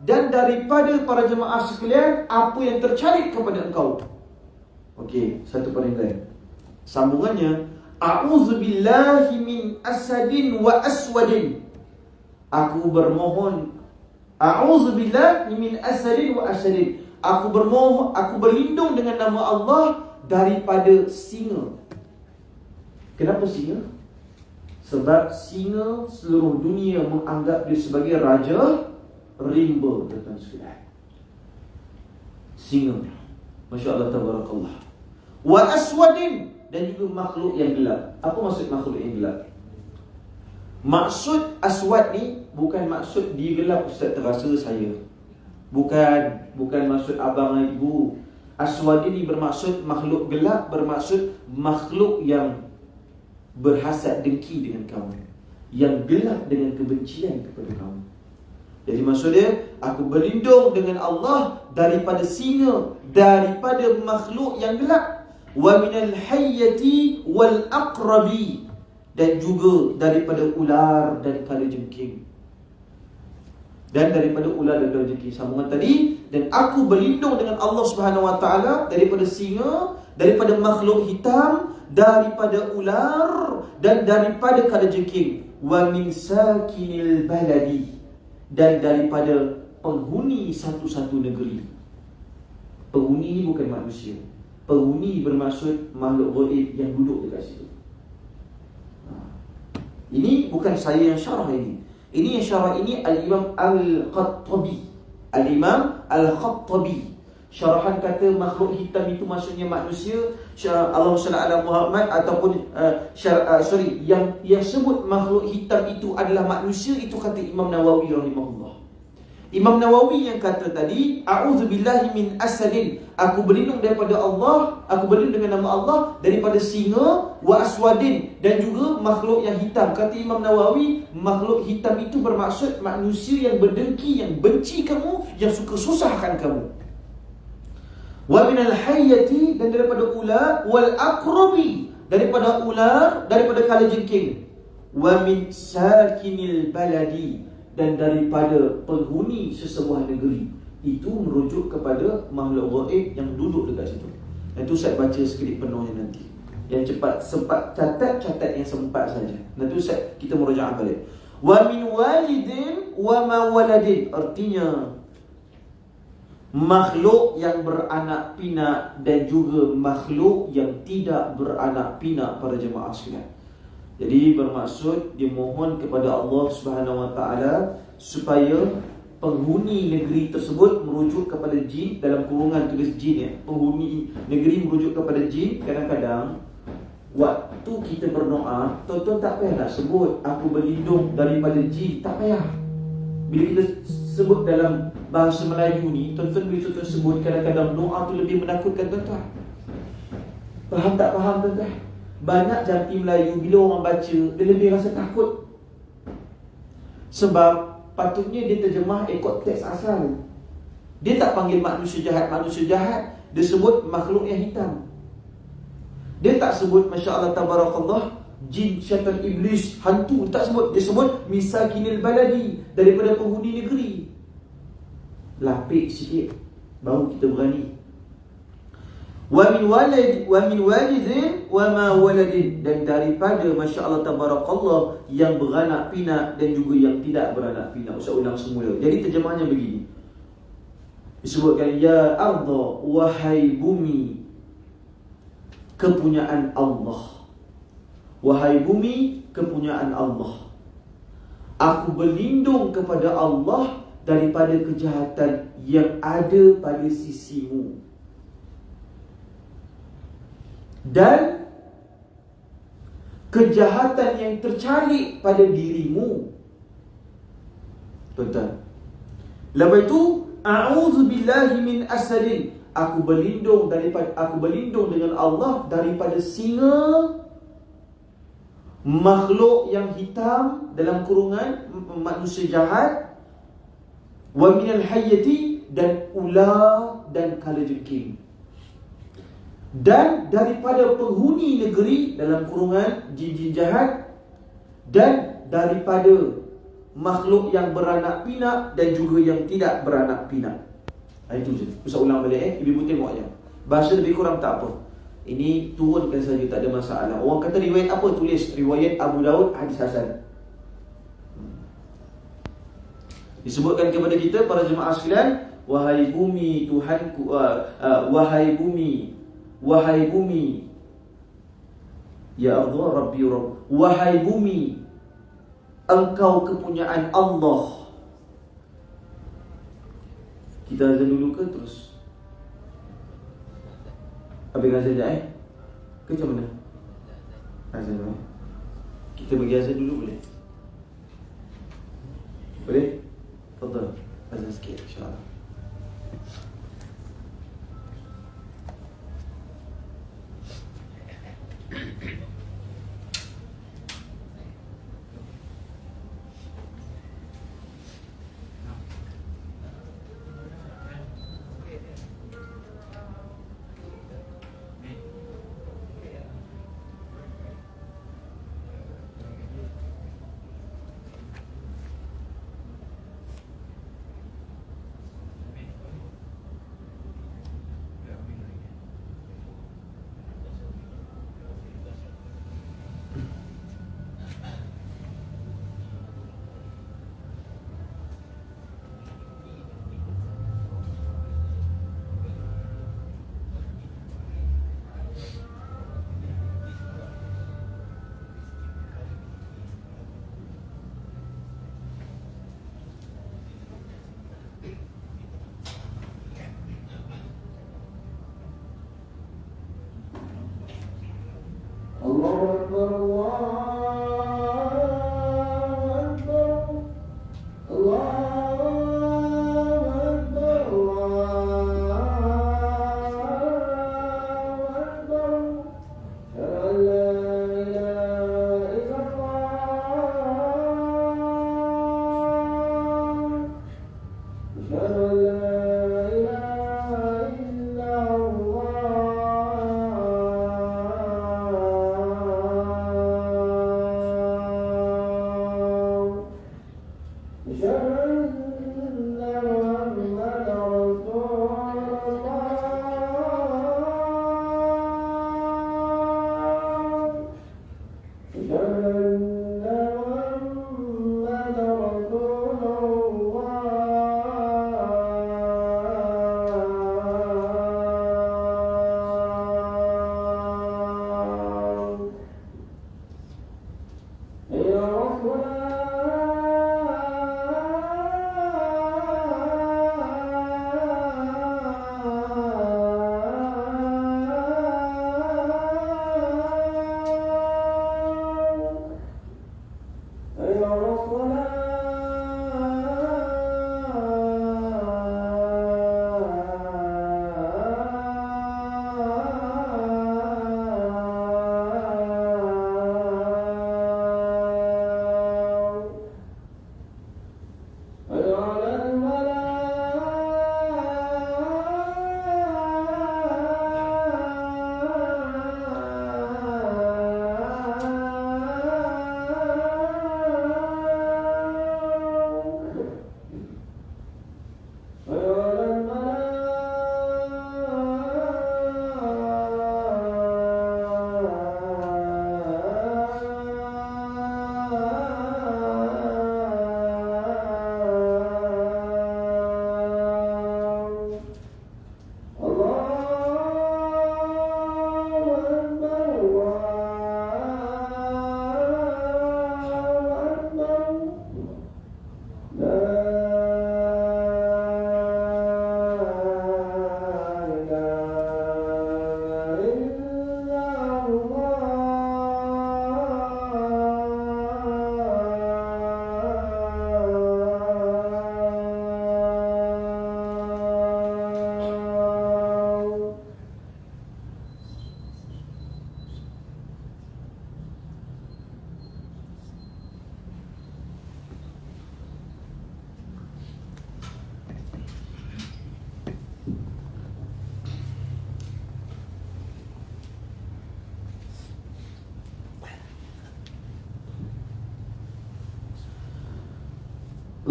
dan daripada para jemaah sekalian apa yang tercari kepada engkau. Okey, satu peringkat. Sambungannya, a'udzubillahi min asadin wa aswadin. Aku bermohon, a'udzubillahi min asadin wa aswadin. Aku berlindung dengan nama Allah daripada singa. Kenapa singa? Sebab singa seluruh dunia menganggap dia sebagai raja rimba, tuan-tuan sekalian. Singa. Masya-Allah tabarakallah. Wa aswadin, dan juga makhluk yang gelap. Apa maksud makhluk yang gelap? Maksud aswad ni bukan maksud dia gelap Ustaz terasa saya. Bukan maksud abang dan ibu. Aswad ini bermaksud makhluk gelap, bermaksud makhluk yang berhasad dengki dengan kamu, yang gelap dengan kebencian kepada kamu. Jadi maksudnya, aku berlindung dengan Allah daripada singa, daripada makhluk yang gelap, wa minal hayyati wal aqrabi, dan juga daripada ular dan kalajengking. Dan daripada ular dan kalajengking. Sambungan tadi, dan aku berlindung dengan Allah Subhanahu Wa Taala daripada singa, daripada makhluk hitam, daripada ular, dan daripada kalajengking. Wa min sakinil baladi, dan daripada penghuni satu-satu negeri. Penghuni ni bukan manusia. Penghuni bermaksud makhluk gaib yang duduk dekat situ. Ini bukan saya yang syarah ini. Ini yang syarah ini Al-Imam Al-Khattabi. Al-Imam Al-Khattabi. Syarahan kata makhluk hitam itu maksudnya manusia. Allahumma salli ala Muhammad, ataupun yang sebut makhluk hitam itu adalah manusia, itu kata Imam Nawawi rahimahullah. Imam Nawawi yang kata tadi, a'udzubillahi min asadin, aku berlindung daripada Allah, aku berlindung dengan nama Allah daripada singa, wa aswadin, dan juga makhluk yang hitam. Kata Imam Nawawi, makhluk hitam itu bermaksud manusia yang berdengki, yang benci kamu, yang suka susahkan kamu. Wa minal hayyati, dan daripada ular, wal aqrabi, daripada ular, daripada kalajengking. Wa min sakinil baladi, dan daripada penghuni sesebuah negeri. Itu merujuk kepada makhluk gaib yang duduk dekat situ. Itu saya baca skrip penuhnya nanti. Yang cepat, sempat catat yang sempat saja. Nanti kita merujuk balik. Wa min walidin wa ma waladin, artinya makhluk yang beranak pinak dan juga makhluk yang tidak beranak pinak para jemaah sekalian. Jadi bermaksud dia mohon kepada Allah Subhanahu Wa Taala supaya penghuni negeri tersebut merujuk kepada jin, dalam kurungan tulis jin ya. Penghuni negeri merujuk kepada jin. Kadang-kadang waktu kita berdoa, tuan-tuan tak payah nak sebut aku berlindung daripada jin, tak payah. Bila kita sebut dalam bahasa Melayu ni, tuan-tuan bila tuan-tuan sebut, kadang-kadang doa tu lebih menakutkan tuan-tuan. Faham tak faham tuan-tuan? Banyak jampi Melayu bila orang baca, dia lebih rasa takut. Sebab patutnya dia terjemah ikut teks asal. Dia tak panggil manusia jahat, dia sebut makhluk yang hitam. Dia tak sebut Masya Allah Tabarakallah jin, syaitan, iblis, hantu, tak sebut. Dia sebut misakinil baladi, daripada penghuni negeri. Lapik sikit baru kita berani. Wa min walidin wa ma waladin, dan daripada Masya Allah Tabarakallah yang beranak pinak dan juga yang tidak beranak pinak. Ustaz ulang semula. Jadi terjemahnya begini. Disebutkan ya ardha, wahai bumi, kepunyaan Allah. Wahai bumi, kepunyaan Allah. Aku berlindung kepada Allah daripada kejahatan yang ada pada sisimu, dan kejahatan yang tercalik pada dirimu. Tuan-tuan, lepas itu a'udzubillahi min asadin, aku berlindung dengan Allah daripada singa, makhluk yang hitam dalam kurungan manusia jahat, wa minal hayyati, dan ular dan kalajengking, dan daripada penghuni negeri dalam kurungan jin-jin jahat, dan daripada makhluk yang beranak pinak dan juga yang tidak beranak pinak. Itu je. Ustaz ulang balik Ibu tengok aja. Bahasa lebih kurang tak apa. Ini turunkan saja, tak ada masalah. Orang kata riwayat apa? Tulis riwayat Abu Daud hadis hasan. Disebutkan kepada kita para jemaah sekalian, wahai bumi Tuhanku, wahai bumi, ya Allah Rabbi Rabb, wahai bumi, engkau kepunyaan Allah. Kita azan dulu ke terus? Habis azan sekejap ke macam mana? Azan dulu. Kita bagi azan dulu boleh? Boleh? Fadal, azan sikit insyaAllah.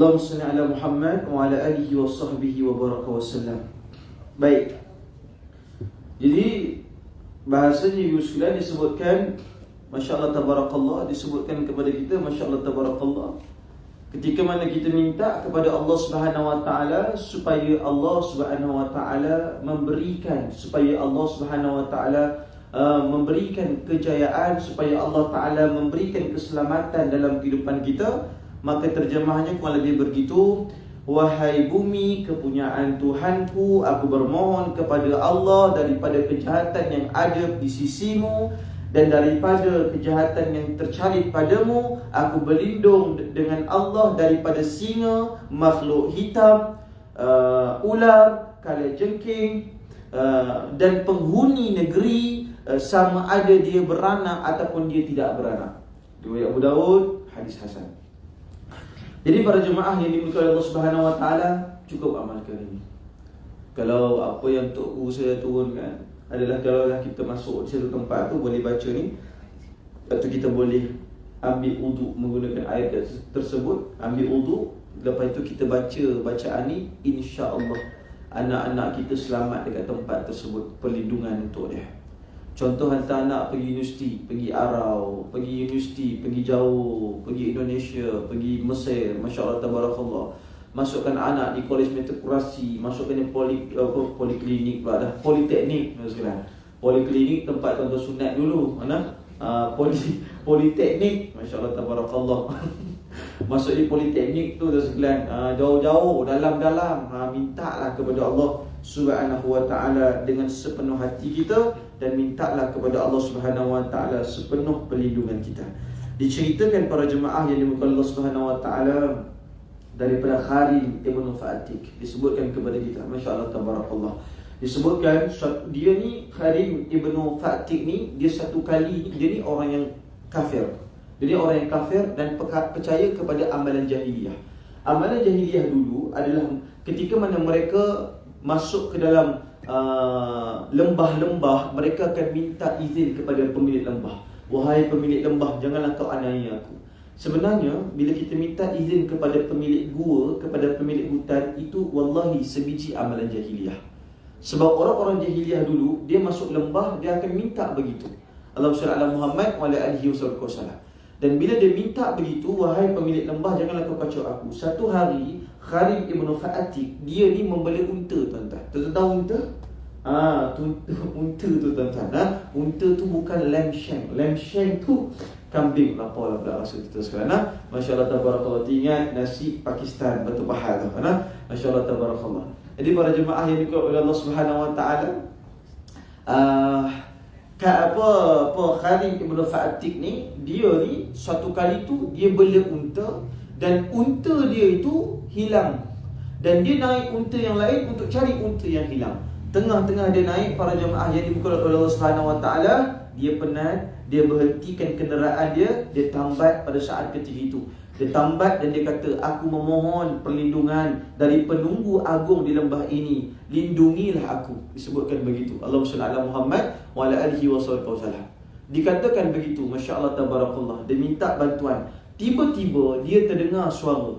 Allahumma salli ala Muhammad wa ala alihi wa sahbihi wa baraka wa sallam. Baik. Jadi bahasanya Ibu sekalian disebutkan, Masya Allah tabarakallah, disebutkan kepada kita, Masya Allah tabarakallah, ketika mana kita minta kepada Allah Subhanahu wa taala supaya Allah Subhanahu wa taala memberikan, supaya Allah Subhanahu wa taala memberikan kejayaan, supaya Allah taala memberikan keselamatan dalam kehidupan kita, maka terjemahnya kurang lebih begitu. Wahai bumi, kepunyaan Tuhanku, aku bermohon kepada Allah daripada kejahatan yang ada di sisimu dan daripada kejahatan yang tercalit padamu. Aku berlindung dengan Allah daripada singa, makhluk hitam, ular, kalajengking, dan penghuni negeri, sama ada dia beranak ataupun dia tidak beranak. Riwayat Abu Daud, hadis hasan. Jadi para jemaah yang dimuliakan Allah Subhanahu wa taala, cukup amalkan ini. Kalau apa yang Tok Guru saya turunkan adalah, kalau kita masuk di satu tempat tu boleh baca ni, lepas tu kita boleh ambil wuduk menggunakan air tersebut, ambil wuduk, lepas tu kita baca bacaan ni, insya-Allah anak-anak kita selamat dekat tempat tersebut, perlindungan untuk dia. Contoh, hantar anak pergi universiti, pergi Arau, pergi universiti, pergi jauh, pergi Indonesia, pergi Mesir, Masya Allah tabarakallah. Masukkan anak di kolej metrokurasi, masukkan di poliklinik pula dah, politeknik sekarang. Poliklinik tempat tuan-tuan sunat dulu, mana? Politeknik, Masya Allah tabarakallah. Masuk di politeknik tu dah sekalian, jauh-jauh, dalam-dalam, mintalah kepada Allah Subhanahu wa taala dengan sepenuh hati kita, dan mintalah kepada Allah Subhanahu wa taala sepenuh perlindungan kita. Diceritakan para jemaah yang dimuliakan Allah Subhanahu wa taala daripada Kharim Ibn Fa'atik, disebutkan kepada kita, Masya Allah tabarakallah, disebutkan dia ni, Kharim Ibn Fa'atik ni, dia satu kali, dia ni orang yang kafir. Dia ni orang yang kafir dan percaya kepada amalan jahiliyah. Amalan jahiliyah dulu adalah ketika mana mereka masuk ke dalam lembah-lembah, mereka akan minta izin kepada pemilik lembah. Wahai pemilik lembah, janganlah kau aniaya aku. Sebenarnya bila kita minta izin kepada pemilik gua, kepada pemilik hutan, itu wallahi sebiji amalan jahiliyah. Sebab orang-orang jahiliyah dulu, dia masuk lembah, dia akan minta begitu. Allahumma shalli ala Muhammad wa ala alihi wasallam. Dan bila dia minta begitu, wahai pemilik lembah, janganlah kau kacau aku. Satu hari Kharim Ibn Fa'atik, dia ni membeli unta, tuan-tuan. Tuan-tuan tahu unta? Unta tu tuan-tuan. Unta tu bukan lamb shank. Lamb shank tu kambing. Lapalah pula rasa kita sekarang. Masya Allah tabarakallah. Ingat nasi Pakistan, batu pahat tu. Masya Allah tabarakallah. Jadi para jemaah yang diikut oleh Allah Subhanahu wa taala, Kharim Ibn Fa'atik ni, dia ni suatu kali tu dia beli unta, dan unta dia itu hilang. Dan dia naik unta yang lain untuk cari unta yang hilang. Tengah-tengah dia naik, para jemaah yang dimuliakan oleh Allah Subhanahu wa taala, dia penat, dia berhentikan kenderaan dia, dia tambat pada saat ketika itu. Dia tambat dan dia kata, aku memohon perlindungan dari penunggu agung di lembah ini, lindungilah aku. Disebutkan begitu. Allahumma shalli ala Muhammad wa ala alihi wasallam. Dikatakan begitu, Masya Allah tabarakallah. Dia minta bantuan. Tiba-tiba dia terdengar suara.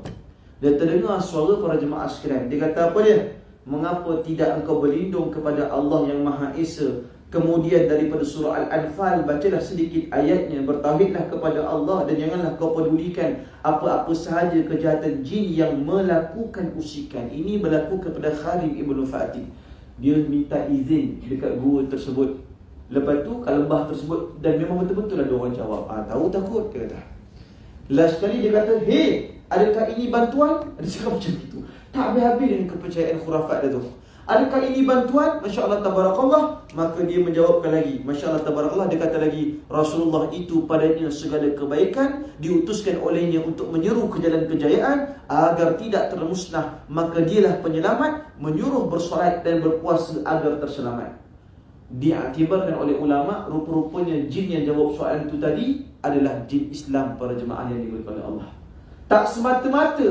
Dia terdengar suara para jemaah sekalian. Dia kata apa dia? Mengapa tidak engkau berlindung kepada Allah yang Maha Esa? Kemudian daripada surah Al-Anfal, bacalah sedikit ayatnya, bertauhidlah kepada Allah dan janganlah kau pedulikan apa-apa sahaja kejahatan jin yang melakukan usikan. Ini berlaku kepada Kharim Ibn Fa'atik. Dia minta izin dekat gua tersebut. Lepas tu kat lembah tersebut, dan memang betul-betul ada orang jawab, tahu takut, dia kata. Last kali dia kata, hey, adakah ini bantuan? Dia cakap macam itu. Tak habis-habis dengan kepercayaan khurafat dia tu. Adakah ini bantuan? Masya Allah tabarakallah. Maka dia menjawabkan lagi, Masya Allah tabarakallah. Dia kata lagi, Rasulullah itu padanya segala kebaikan, diutuskan olehnya untuk menyeru ke jalan kejayaan agar tidak termusnah. Maka dialah penyelamat, menyuruh bersolat dan berpuasa agar terselamat. Diaktibarkan oleh ulama, rupa-rupanya jin yang jawab soalan itu tadi adalah jin Islam, para jemaah yang dimuliakan oleh Allah. Tak semata-mata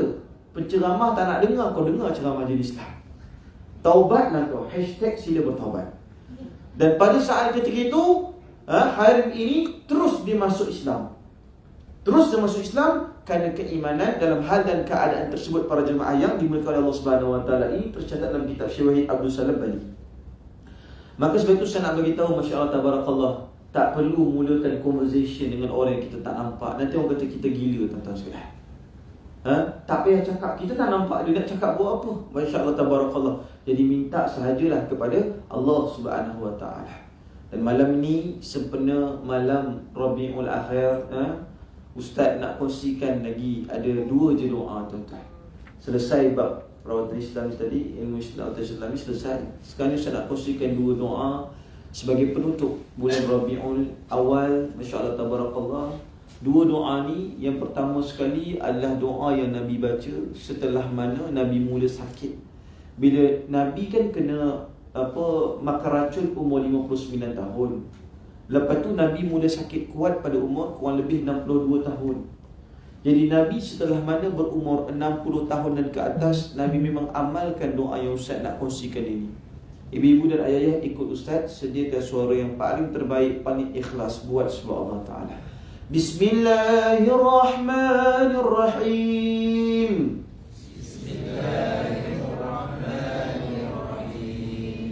penceramah tak nak dengar, kau dengar ceramah jin Islam. Taubatlah kau, hashtag sila bertaubat. Dan pada saat ketika itu, Kharim ini terus dia masuk Islam. Terus dia masuk Islam, kerana keimanan dalam hal dan keadaan tersebut para jemaah yang dimuliakan oleh Allah Subhanahu Wa Taala. Ini tercatat dalam kitab Syekh Wahid Abdul Salam Bali. Maka sebab itu saya nak bagi tahu, masya-Allah tabarakallah, tak perlu mulakan conversation dengan orang yang kita tak nampak. Nanti orang kata kita gila, tuan-tuan sekalian. Tak payah cakap, kita tak nampak dia nak cakap buat apa. Masya-Allah tabarakallah. Jadi minta sahajalah kepada Allah Subhanahu Wa Taala. Dan malam ni sempena malam Rabiul Akhir, Ustaz nak kongsikan lagi ada 2 je doa, tuan-tuan. Selesai bab perawatan Islam tadi, ilmu Islam atau Islami selesai. Sekarang saya nak kongsikan 2 doa sebagai penutup bulan Rabiul Awal. Masya-Allah tabarakallah. 2 doa ni, yang pertama sekali adalah doa yang Nabi baca setelah mana Nabi mula sakit. Bila Nabi kan kena makan racun umur 59 tahun. Lepas tu Nabi mula sakit kuat pada umur kurang lebih 62 tahun. Jadi Nabi setelah mana berumur 60 tahun dan ke atas, Nabi memang amalkan doa yang Ustaz nak kongsikan ini. Ibu-ibu dan ayah-ayah ikut Ustaz, sediakan suara yang paling terbaik, paling ikhlas buat sebab Allah Ta'ala. Bismillahirrahmanirrahim.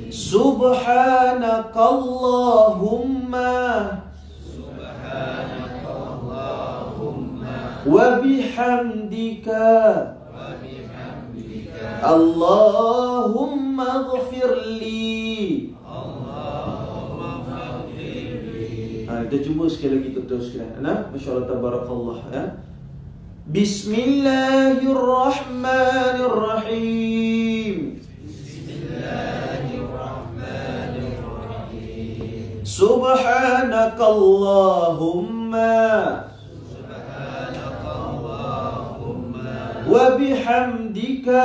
Subhanakallahumma wa bihamdika Allahumma ghafirli. Kita cuba sekali lagi tuan-tuan sekalian. Masya-Allah tabarakallah. Bismillahirrahmanirrahim. Subhanakallahumma wa bihamdika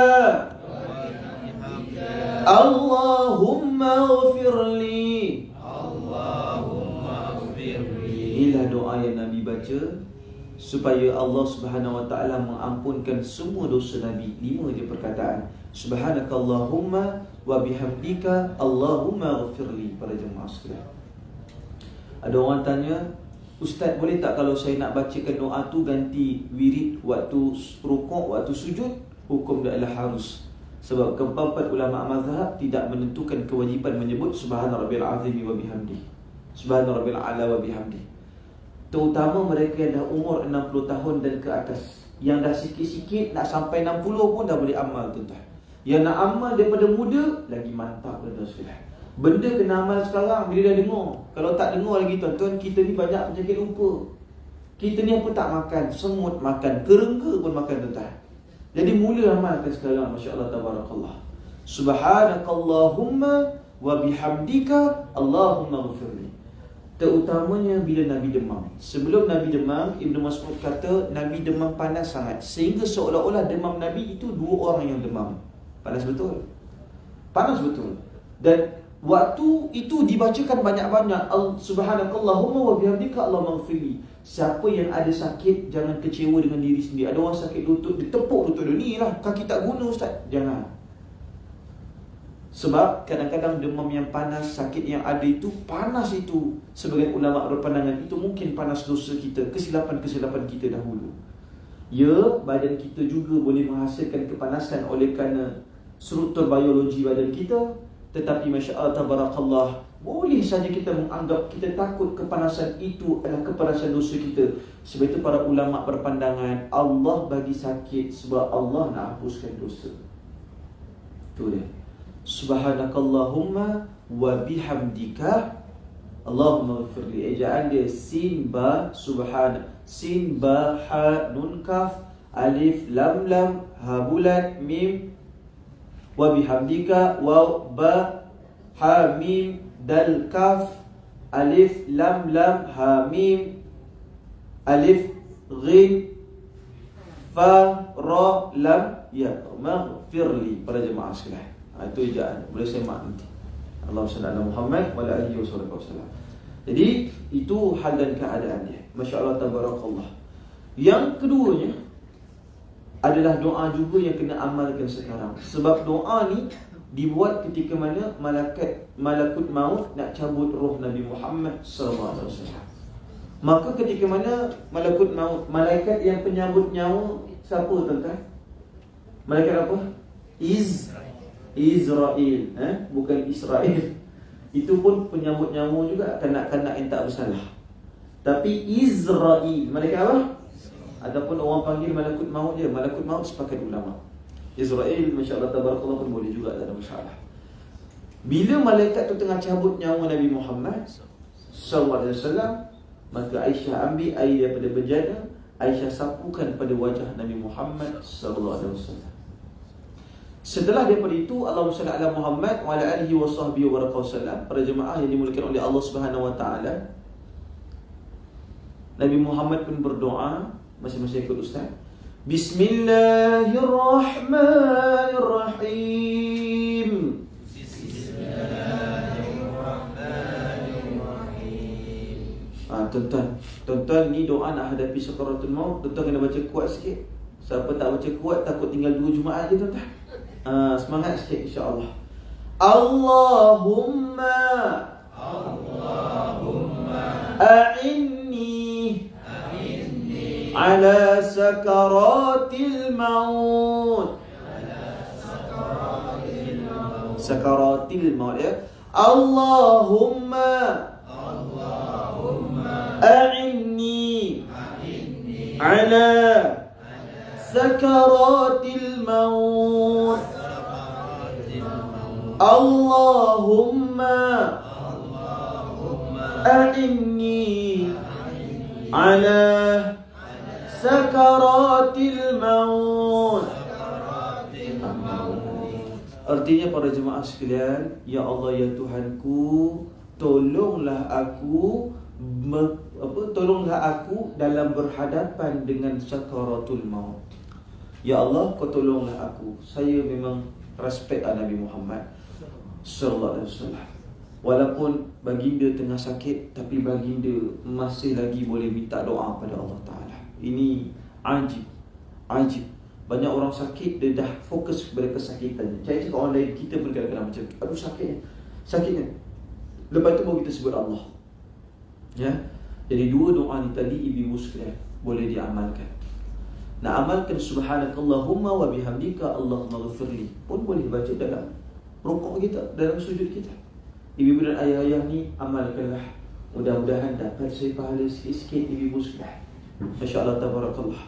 Allahumma ghafirli. Inilah doa yang Nabi baca supaya Allah Subhanahu Wa Taala mengampunkan semua dosa Nabi. 5 je perkataan. Subhanakallahumma wa bihamdika Allahumma ghafirli. Para jemaah sekalian, ada orang tanya, Ustaz boleh tak kalau saya nak bacakan doa tu ganti wirid waktu rukuk, waktu sujud? Hukum dia adalah harus. Sebab keempat ulama mazhab tidak menentukan kewajipan menyebut Subhana Rabbil Azim wa bihamdi, Subhana Rabbil Ala wa bihamdi. Terutama mereka yang dah umur 60 tahun dan ke atas. Yang dah sikit-sikit nak sampai 60 pun dah boleh amal, tuan-tuan. Yang nak amal daripada muda lagi mantap, tuan-tuan sekalian. Benda kena amal sekarang bila dah dengar. Kalau tak dengar lagi, tuan-tuan, kita ni banyak penyakit lupa. Kita ni apa tak makan, semut makan, kerengga pun makan, tuan-tuan. Jadi mula amalkan sekarang. Masya-Allah tabarakallah. Subhanakallahumma wa bihamdika Allahumma ghafirli. Terutamanya bila Nabi demam. Sebelum Nabi demam, Ibnu Mas'ud kata Nabi demam panas sangat, sehingga seolah-olah demam Nabi itu 2 orang yang demam. Panas betul. Panas betul. Dan waktu itu dibacakan banyak-banyak Subhanakallahumma wa bihamdika Allahumma ghafirli. Siapa yang ada sakit, jangan kecewa dengan diri sendiri. Ada orang sakit lutut, dia tepuk lutut dia, ni lah kaki tak guna Ustaz. Jangan. Sebab kadang-kadang demam yang panas, sakit yang ada itu, panas itu, sebagian ulama berpandangan itu mungkin panas dosa kita, kesilapan-kesilapan kita dahulu. Ya, badan kita juga boleh menghasilkan kepanasan oleh kerana struktur biologi badan kita. Tetapi masya-Allah tabarakallah, boleh saja kita menganggap kita takut kepanasan itu adalah kepanasan dosa kita. Sebab itu para ulama berpandangan Allah bagi sakit sebab Allah nak hapuskan dosa. Itu dia. Subhanakallahumma wa bihamdika Allahumma ghafirli. Ejaan dia sin ba subhana, sin ba ha nun kaf alif lam lam ha bulat mim wa bihamdika waw ba ha mim dal kaf alif lam lam ha mim alif ghin fa ra lam ya maghfirli. Para jemaah sekalian, itu ejaan, boleh semak nanti. Allahumma salli ala Muhammad wa ala alihi wasallam. Jadi itu hal dan keadaan dia. Masya-Allah tabarakallah. Yang keduanya adalah doa juga yang kena amalkan sekarang. Sebab doa ni dibuat ketika mana malakut maut nak cabut roh Nabi Muhammad sallallahu alaihi wasallam. Maka ketika mana malakut maut, malaikat yang penyambut nyawa, siapa tuan-tuan? Malaikat apa? Israel, bukan Israel. Itu pun penyambut nyawa juga, kanak-kanak yang tak bersalah. Tapi Israel, malaikat apa? Ataupun orang panggil malakut maut je. Malakut maut sepakat ulama. Israel, masya-Allah tabarakallah pun boleh juga, tak ada masalah. Bila malaikat tu tengah cabut nyawa Nabi Muhammad sallallahu alaihi wasallam, maka Aisyah ambil air daripada bejana, Aisyah sapukan pada wajah Nabi Muhammad sallallahu alaihi wasallam. Setelah daripada itu, Allahumma salli ala Muhammad wa ala alihi wa sahbihi wa wasallam. Para jemaah yang dimuliakan oleh Allah Subhanahu wa taala, Nabi Muhammad pun berdoa, masing-masing ikut ustaz. Bismillahirrahmanirrahim. Tuan-tuan, ni doa nak hadapi sakaratul maut. Tuan-tuan kena baca kuat sikit. Siapa tak baca kuat, takut tinggal 2 Jumaat je tuan-tuan. Semangat sikit insya-Allah. Allahumma a'inni ala sakaratil maut. Sakaratil maut ya. Allahumma a'inni ala sakaratil maut. Allahumma a'inni ala sakaratil maut. Artinya para jemaah sekalian, ya Allah ya Tuhanku, tolonglah aku dalam berhadapan dengan sakaratul maut. Ya Allah, kau tolonglah aku. Saya memang respect Nabi Muhammad sallallahu alaihi wasallam. Walaupun baginda tengah sakit, tapi baginda masih lagi boleh minta doa pada Allah Taala. Ini ajib. Banyak orang sakit, dia dah fokus kepada kesakitannya. Saya cakap orang lain, kita pun kadang-kadang macam, aduh sakitnya. Lepas tu baru kita sebut Allah. Ya. Jadi 2 doa ni tadi ibu sekalian boleh diamalkan. Nak amalkan subhanakallahumma wa bihamdika Allahumma ghafirli pun boleh baca dalam rukuk kita, dalam sujud kita. Ibu-ibu dan ayah-ayah ni amalkanlah. Mudah-mudahan dapat saya pahala sikit-sikit ibu-ibu sekalian. Masya-Allah tabarakallah.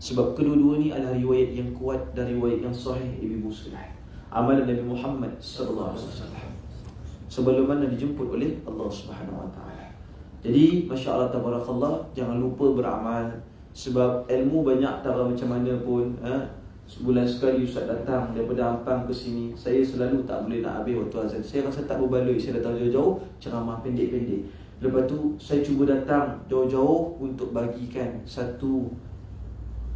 Sebab kedua-dua ni adalah riwayat yang kuat dan riwayat yang sahih ibu-ibu sekalian. Amalan Nabi Muhammad sallallahu alaihi wasallam sebelum mana dijemput oleh Allah Subhanahu wa taala. Jadi masya-Allah tabarakallah, jangan lupa beramal. Sebab ilmu banyak tak macam mana pun. Sebulan sekali Ustaz datang daripada Ampang ke sini, saya selalu tak boleh nak habis waktu azan. Saya rasa tak berbaloi. Saya datang jauh-jauh, ceramah pendek-pendek. Lepas tu saya cuba datang jauh-jauh untuk bagikan satu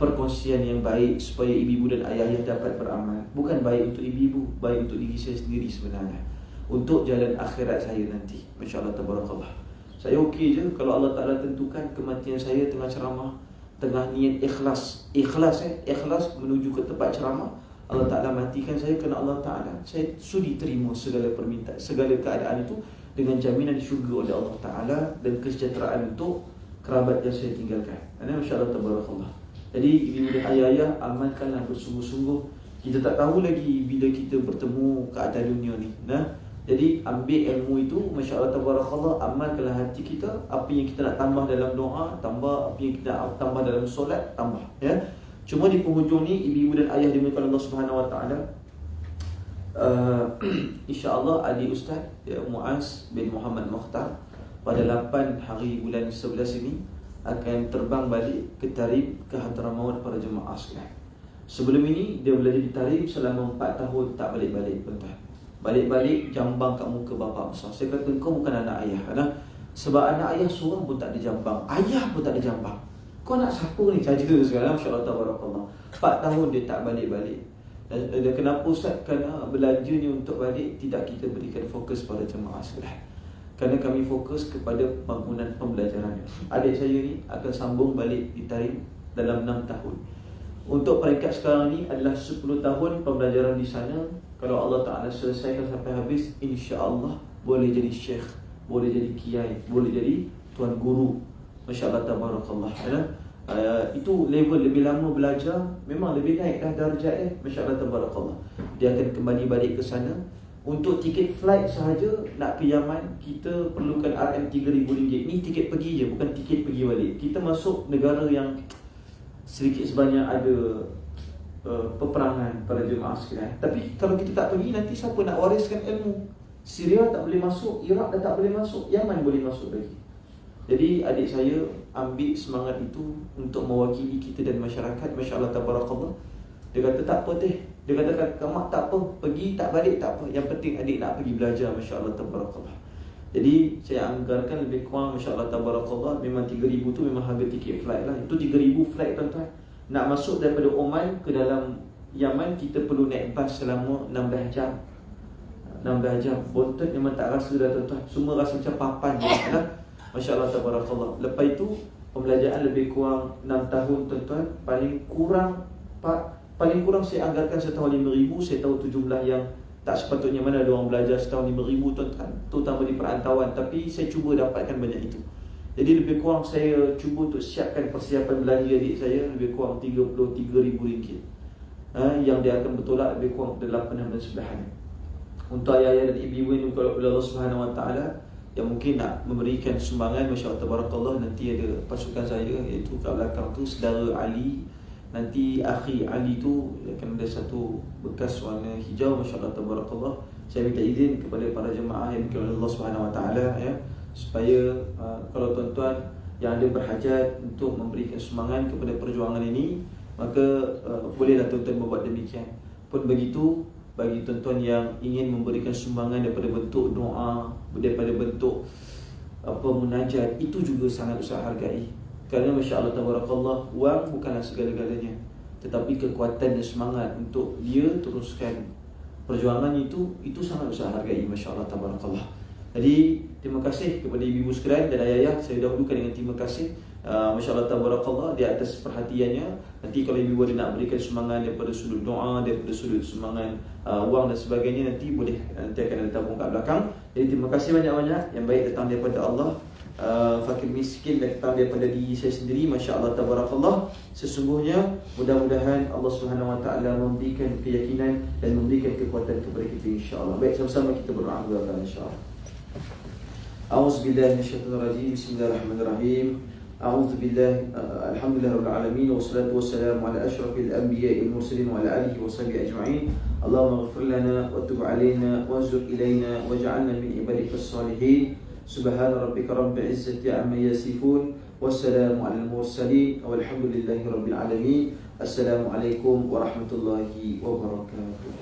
perkongsian yang baik supaya ibu-ibu dan ayah-ayah dapat beramal. Bukan baik untuk ibu-ibu, baik untuk diri saya sendiri sebenarnya, untuk jalan akhirat saya nanti. Masya-Allah tabarakallah. Saya okey je kalau Allah Ta'ala tentukan kematian saya tengah ceramah, tengah niat ikhlas menuju ke tempat ceramah, Allah Ta'ala matikan saya kerana Allah Ta'ala. Saya sudi terima segala permintaan, segala keadaan itu dengan jaminan syurga oleh Allah Ta'ala dan kesejahteraan untuk kerabat yang saya tinggalkan. Masya-Allah tabarakallah. Jadi ibu dan ayah-ayah, amalkanlah bersungguh-sungguh. Kita tak tahu lagi bila kita bertemu keadaan dunia ni. Jadi ambil ilmu itu, masya-Allah tabarakallah, amalkanlah hati kita. Apa yang kita nak tambah dalam doa, tambah. Apa yang kita nak tambah dalam solat, tambah. Ya. Cuma di penghujung ni, ibu-ibu dan ayah dimuliakan Allah Subhanahu wa taala, insya-Allah adik Ustaz Muaz bin Muhammad Mukhtar pada 8 hari bulan 11 ini akan terbang balik ke Tarim, ke Hadramaut para jemaah sekalian. Sebelum ini dia belajar di Tarim selama 4 tahun tak balik-balik, tuan-tuan. Balik-balik jambang kat muka bapa besar. Saya kata kau bukan anak ayah. Sebab anak ayah seorang pun tak ada jambang, ayah pun tak ada jambang. Kau nak siapa ni saja sekarang? Masya-Allah tabarakallah. 4 tahun dia tak balik-balik. Dan kenapa Ustaz? Kerana belanja ni untuk balik tidak kita berikan fokus pada jemaah sekalian. Kerana kami fokus kepada bangunan pembelajaran. Adik saya ni akan sambung balik di Tarim dalam 6 tahun. Untuk peringkat sekarang ni adalah 10 tahun pembelajaran di sana. Kalau Allah Ta'ala selesaikan sampai habis, insya-Allah boleh jadi syekh, boleh jadi kiai, boleh jadi tuan guru Masya-Allah tabarakallah. Itu level lebih lama belajar, memang lebih naik dah darjat Masya-Allah tabarakallah. Dia akan kembali balik ke sana. Untuk tiket flight sahaja nak ke Yaman, kita perlukan RM3,000. Ni tiket pergi je, bukan tiket pergi balik. Kita masuk negara yang sedikit sebanyak ada peperangan pada jemaah sekalian. Tapi kalau kita tak pergi, nanti siapa nak wariskan ilmu? Syria tak boleh masuk, Iraq dah tak boleh masuk, Yaman boleh masuk lagi. Jadi adik saya ambil semangat itu untuk mewakili kita dan masyarakat. Masya-Allah tabarakallah. Dia kata tak apa teh. Dia kata kamak tak apa, pergi tak balik tak apa. Yang penting adik nak pergi belajar. Masya-Allah tabarakallah. Jadi saya anggarkan lebih kurang Masya-Allah tabarakallah, memang 3,000 tu memang harga tiket flight lah. Itu 3,000 flight tuan-tuan. Nak masuk daripada Oman ke dalam Yaman, kita perlu naik bas selama 16 jam. 16 jam. Bontot memang tak rasa dah tuan-tuan. Semua rasa macam papan je lah. Masya-Allah tabarakallah. Lepas itu pembelajaran lebih kurang 6 tahun tuan-tuan. Paling kurang saya anggarkan setahun 5,000. Saya tahu tu jumlah yang tak sepatutnya, mana ada orang belajar setahun 5,000 tuan-tuan, terutama di perantauan. Tapi saya cuba dapatkan banyak itu. Jadi lebih kurang saya cuba untuk siapkan persiapan belanja adik saya lebih kurang RM33,000. Yang dia akan bertolak lebih kurang 8 dan 9. Untuk ayah-ayah dan ibu-ibu ini, kalau Allah Subhanahu Wa Taala yang mungkin nak memberikan sumbangan, Masya-Allah tabarakallah, nanti ada pasukan saya, iaitu kat belakang tu saudara Ali. Nanti akhi Ali tu akan ada satu bekas warna hijau. Masya-Allah tabarakallah. Saya minta izin kepada para jemaah yang dimuliakan Allah Subhanahu Wa Taala supaya kalau tuan-tuan yang ada berhajat untuk memberikan sumbangan kepada perjuangan ini, maka bolehlah tuan-tuan membuat demikian. Pun begitu bagi tuan-tuan yang ingin memberikan sumbangan daripada bentuk doa, daripada bentuk munajat, itu juga sangat saya hargai. Kerana Masya-Allah tabarakallah, wang bukanlah segala-galanya, tetapi kekuatan dan semangat untuk dia teruskan perjuangan itu sangat saya hargai. Masya-Allah tabarakallah. Jadi terima kasih kepada ibu-ibu sekalian dan ayah-ayah. Saya dahulukan dengan terima kasih Masya-Allah tabarakallah di atas perhatiannya. Nanti kalau ibu ada nak berikan sumbangan daripada sudut doa, daripada sudut sumbangan wang dan sebagainya, nanti boleh, nanti akan ada tabung kat belakang. Jadi terima kasih banyak-banyak. Yang baik datang daripada Allah, fakir miskin datang daripada diri saya sendiri. Masya-Allah tabarakallah. Sesungguhnya mudah-mudahan Allah Subhanahu Wa Taala memberikan keyakinan dan memberikan kekuatan kepada kita, insya-Allah. Baik, sama-sama kita berdoa insya-Allah. A'udzubillahi minasyaitonirrajim. Bismillahirrahmanirrahim. A'udzubillahi alhamdulillahirabbil alamin wassalatu wassalamu ala asyrafil anbiya'i wal mursalin wa ala alihi washabihi ajma'in. Allahumma ighfir lana wa tub 'alaina wanzur ilaina waj'alna min ibadikas salihin. Subhana rabbika rabbil izzati 'amma yasifun. Wassalamu 'alal mursalin walhamdulillahi rabbil alamin. Assalamualaikum warahmatullahi wabarakatuh.